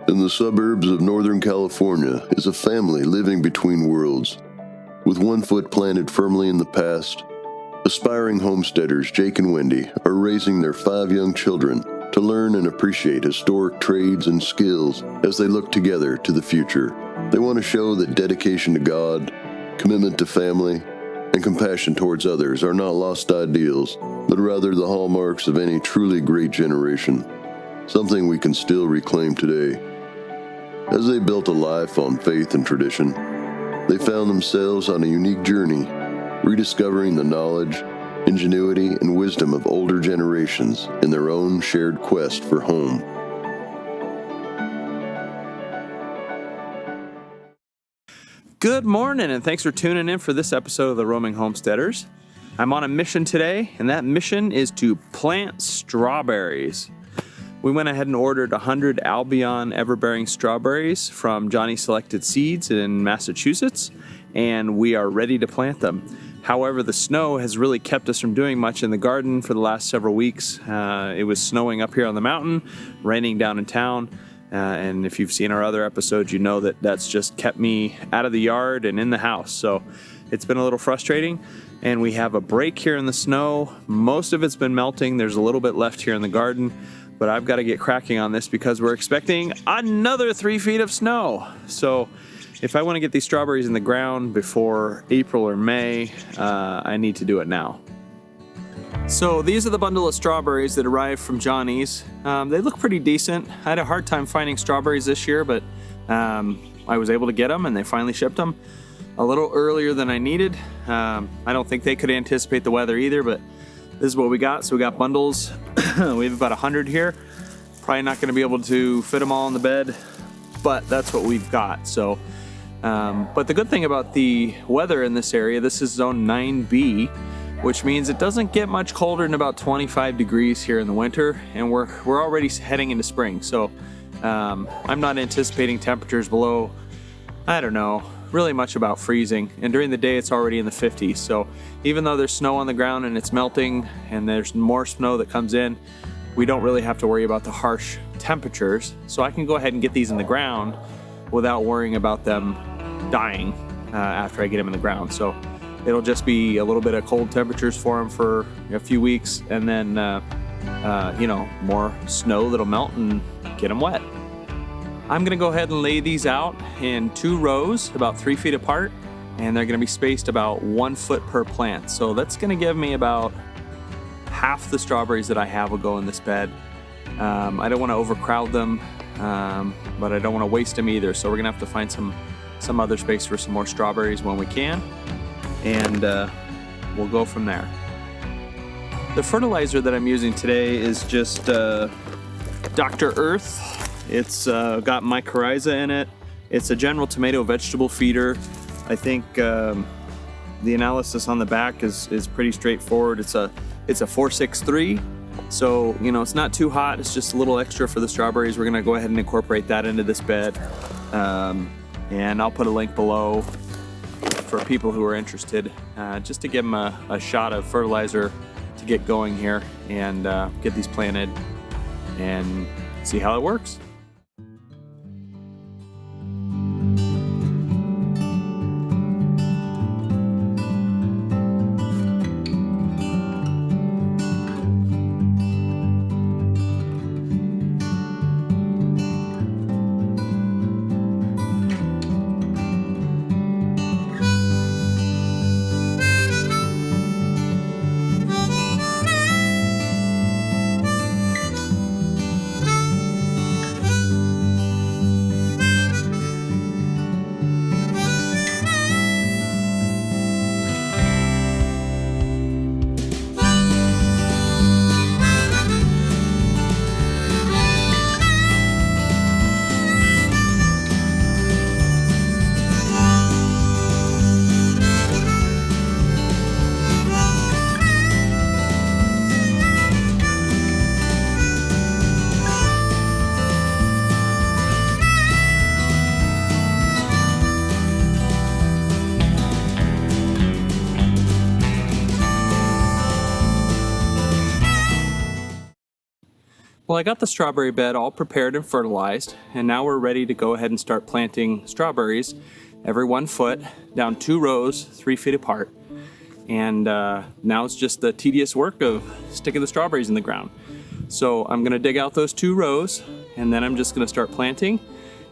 In the suburbs of Northern California is a family living between worlds. With one foot planted firmly in the past, aspiring homesteaders Jake and Wendy are raising their 5 young children to learn and appreciate historic trades and skills as they look together to the future. They want to show that dedication to God, commitment to family, and compassion towards others are not lost ideals, but rather the hallmarks of any truly great generation, something we can still reclaim today. As they built a life on faith and tradition, they found themselves on a unique journey, rediscovering the knowledge, ingenuity, and wisdom of older generations in their own shared quest for home. Good morning, and thanks for tuning in for this episode of the Roaming Homesteaders. I'm on a mission today, and that mission is to plant strawberries. We went ahead and ordered 100 Albion Everbearing strawberries from Johnny Selected Seeds in Massachusetts, and we are ready to plant them. However, the snow has really kept us from doing much in the garden for the last several weeks. It was snowing up here on the mountain, raining down in town, and if you've seen our other episodes, you know that that's just kept me out of the yard and in the house. So it's been a little frustrating, and we have a break here in the snow. Most of it's been melting. There's a little bit left here in the garden, but I've got to get cracking on this because we're expecting another 3 feet of snow. So if I want to get these strawberries in the ground before April or May, I need to do it now. So these are the bundle of strawberries that arrived from Johnny's. They look pretty decent. I had a hard time finding strawberries this year, but I was able to get them, and they finally shipped them a little earlier than I needed. I don't think they could anticipate the weather either, but this is what we got. So we got bundles. We have about 100 here. Probably not going to be able to fit them all in the bed, but that's what we've got. So, but the good thing about the weather in this area, this is zone 9B, which means it doesn't get much colder than about 25 degrees here in the winter, and we're already heading into spring. So I'm not anticipating temperatures below, I don't know, really much about freezing, and during the day it's already in the 50s. So even though there's snow on the ground and it's melting and there's more snow that comes in, we don't really have to worry about the harsh temperatures. So I can go ahead and get these in the ground without worrying about them dying after I get them in the ground. So it'll just be a little bit of cold temperatures for them for a few weeks, and then more snow that'll melt and get them wet. I'm going to go ahead and lay these out in 2 rows, about 3 feet apart, and they're going to be spaced about 1 foot per plant. So that's going to give me about half the strawberries that I have will go in this bed. I don't want to overcrowd them, but I don't want to waste them either. So we're going to have to find some other space for some more strawberries when we can, and we'll go from there. The fertilizer that I'm using today is just Dr. Earth. It's got mycorrhiza in it. It's a general tomato vegetable feeder. I think the analysis on the back is pretty straightforward. It's a 463, so it's not too hot. It's just a little extra for the strawberries. We're gonna go ahead and incorporate that into this bed, and I'll put a link below for people who are interested, just to give them a shot of fertilizer to get going here and get these planted and see how it works. Well, I got the strawberry bed all prepared and fertilized, and now we're ready to go ahead and start planting strawberries every 1 foot down 2 rows, 3 feet apart. And now it's just the tedious work of sticking the strawberries in the ground. So I'm gonna dig out those 2 rows, and then I'm just gonna start planting,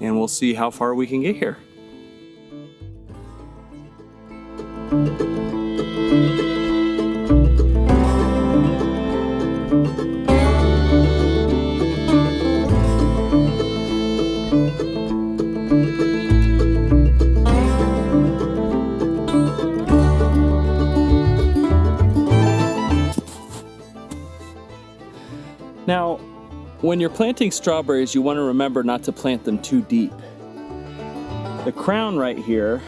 and we'll see how far we can get here. Now, when you're planting strawberries, you want to remember not to plant them too deep. The crown right here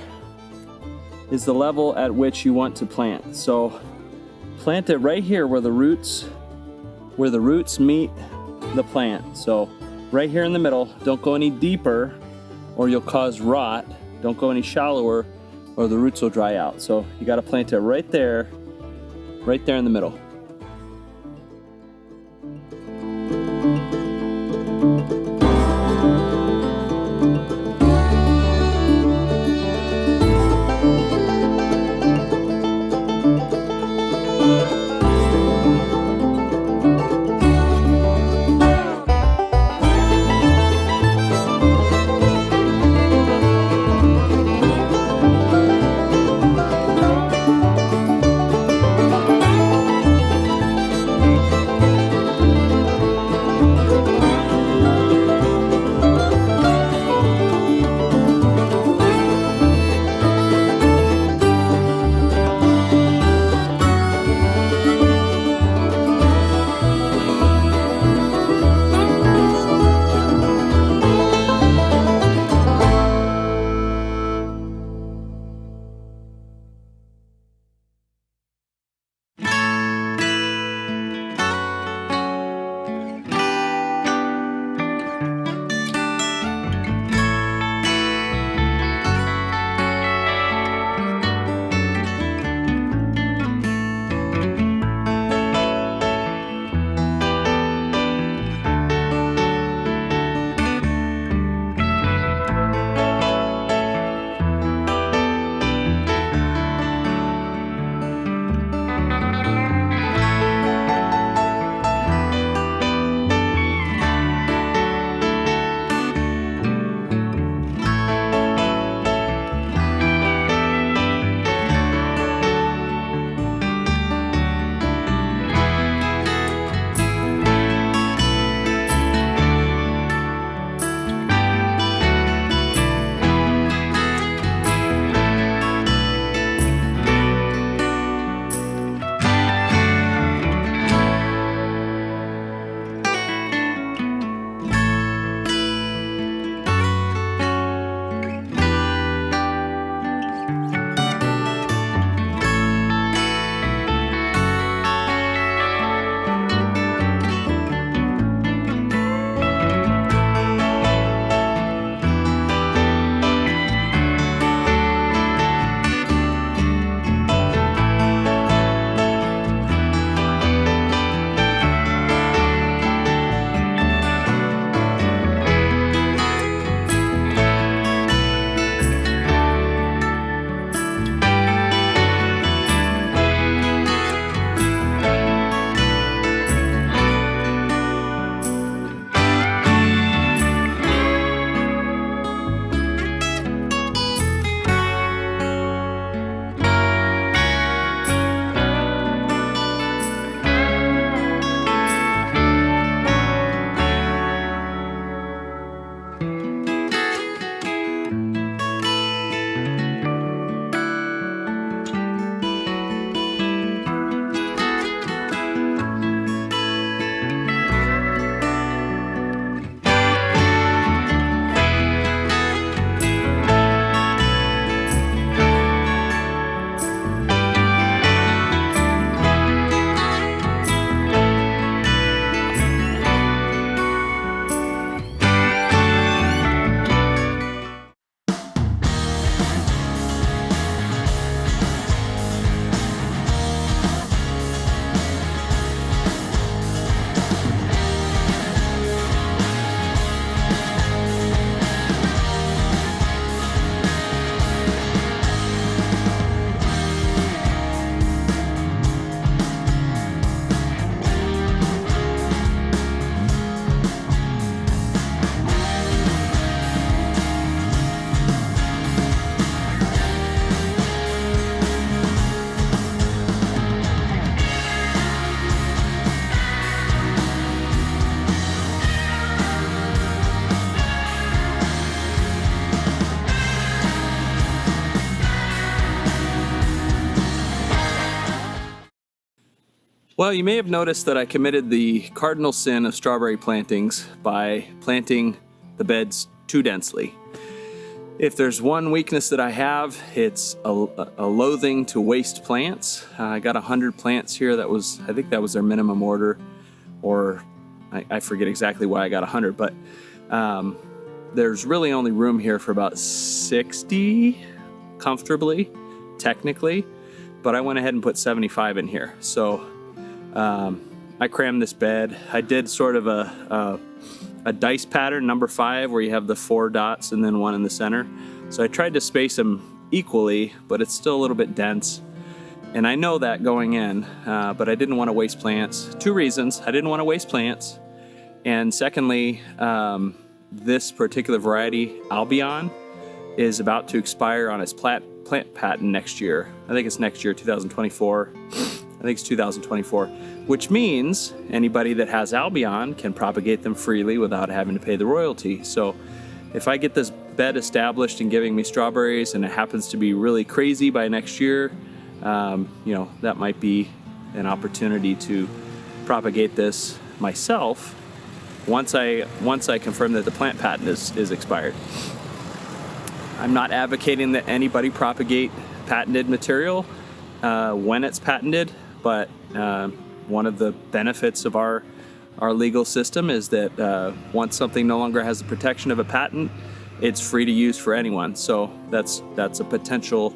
is the level at which you want to plant. So plant it right here where the roots meet the plant. So right here in the middle. Don't go any deeper or you'll cause rot. Don't go any shallower or the roots will dry out. So you got to plant it right there in the middle. Well, you may have noticed that I committed the cardinal sin of strawberry plantings by planting the beds too densely. If there's one weakness that I have, it's a loathing to waste plants. I got 100 plants here. I think that was their minimum order, or I forget exactly why I got 100, but there's really only room here for about 60 comfortably, technically, but I went ahead and put 75 in here. So I crammed this bed. I did sort of a dice pattern, number 5, where you have the 4 dots and then 1 in the center. So I tried to space them equally, but it's still a little bit dense. And I know that going in, but I didn't want to waste plants. 2 reasons. I didn't want to waste plants. And secondly, this particular variety, Albion, is about to expire on its plant patent next year. I think it's next year, 2024. I think it's 2024, which means anybody that has Albion can propagate them freely without having to pay the royalty. So if I get this bed established and giving me strawberries and it happens to be really crazy by next year, that might be an opportunity to propagate this myself once I confirm that the plant patent is expired. I'm not advocating that anybody propagate patented material when it's patented, but one of the benefits of our legal system is that once something no longer has the protection of a patent, it's free to use for anyone. So that's a potential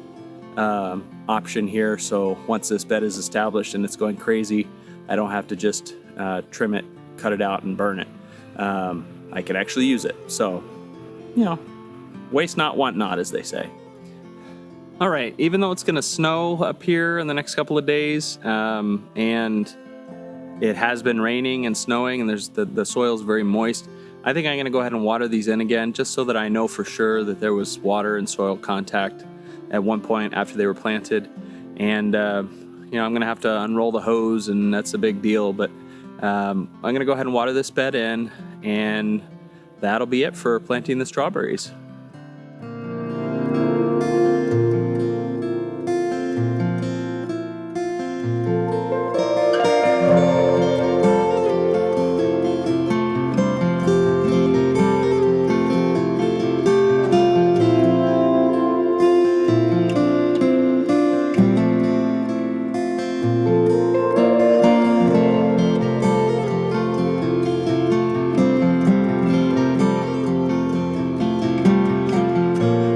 option here. So once this bed is established and it's going crazy, I don't have to just trim it, cut it out, and burn it. I can actually use it. So, waste not, want not, as they say. All right, even though it's going to snow up here in the next couple of days, and it has been raining and snowing, and the soil's very moist, I think I'm going to go ahead and water these in again, just so that I know for sure that there was water and soil contact at one point after they were planted. And I'm going to have to unroll the hose, and that's a big deal, but I'm going to go ahead and water this bed in, and that'll be it for planting the strawberries.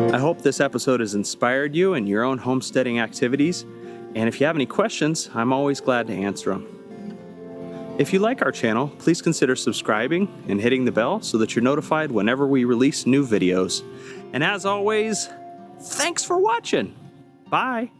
I hope this episode has inspired you in your own homesteading activities, and if you have any questions, I'm always glad to answer them. If you like our channel, please consider subscribing and hitting the bell so that you're notified whenever we release new videos. And as always, thanks for watching. Bye.